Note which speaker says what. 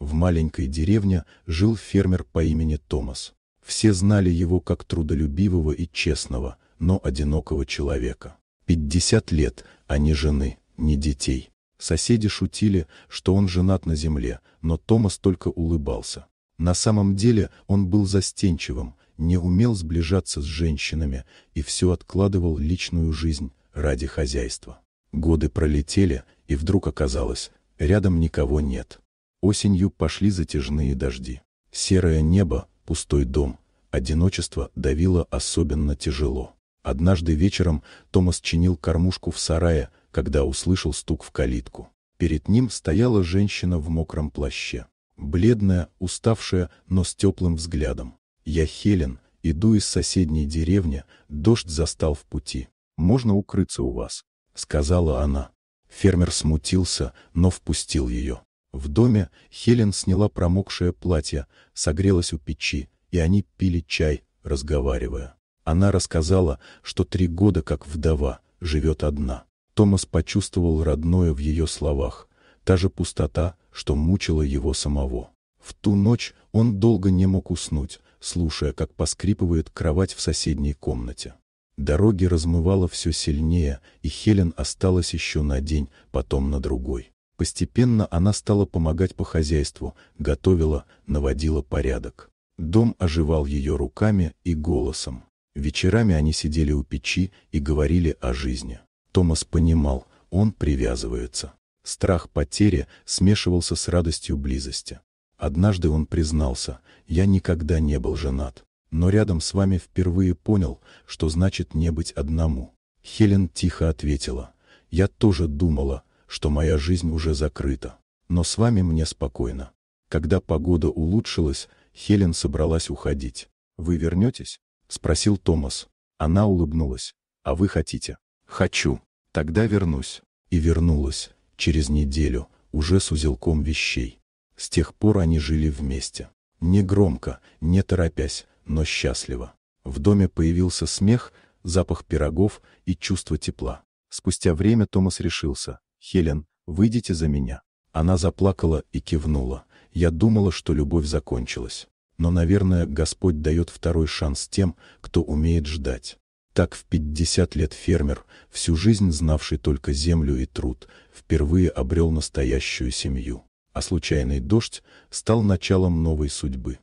Speaker 1: В маленькой деревне жил фермер по имени Томас. Все знали его как трудолюбивого и честного, но одинокого человека. 50 лет, а ни жены, ни детей. Соседи шутили, что он женат на земле, но Томас только улыбался. На самом деле он был застенчивым, не умел сближаться с женщинами и все откладывал личную жизнь ради хозяйства. Годы пролетели, и вдруг оказалось, рядом никого нет. Осенью пошли затяжные дожди. Серое небо, пустой дом, одиночество давило особенно тяжело. Однажды вечером Томас чинил кормушку в сарае, когда услышал стук в калитку. Перед ним стояла женщина в мокром плаще. Бледная, уставшая, но с теплым взглядом. «Я Хелен, иду из соседней деревни, дождь застал в пути. Можно укрыться у вас?» — сказала она. Фермер смутился, но впустил ее. В доме Хелен сняла промокшее платье, согрелась у печи, и они пили чай, разговаривая. Она рассказала, что 3 года как вдова, живет одна. Томас почувствовал родное в ее словах, та же пустота, что мучила его самого. В ту ночь он долго не мог уснуть, слушая, как поскрипывает кровать в соседней комнате. Дороги размывало все сильнее, и Хелен осталась еще на день, потом на другой. Постепенно она стала помогать по хозяйству, готовила, наводила порядок. Дом оживал ее руками и голосом. Вечерами они сидели у печи и говорили о жизни. Томас понимал, он привязывается. Страх потери смешивался с радостью близости. Однажды он признался: «Я никогда не был женат, но рядом с вами впервые понял, что значит не быть одному». Хелен тихо ответила: «Я тоже думала, что моя жизнь уже закрыта, но с вами мне спокойно». Когда погода улучшилась, Хелен собралась уходить. «Вы вернетесь?» — спросил Томас. Она улыбнулась. «А вы хотите?» «Хочу. Тогда вернусь». И вернулась. Через неделю, уже с узелком вещей. С тех пор они жили вместе. Не громко, не торопясь, но счастливо. В доме появился смех, запах пирогов и чувство тепла. Спустя время Томас решился: «Хелен, выйдите за меня». Она заплакала и кивнула. «Я думала, что любовь закончилась. Но, наверное, Господь дает второй шанс тем, кто умеет ждать». Так в 50 лет фермер, всю жизнь знавший только землю и труд, впервые обрел настоящую семью. А случайный дождь стал началом новой судьбы.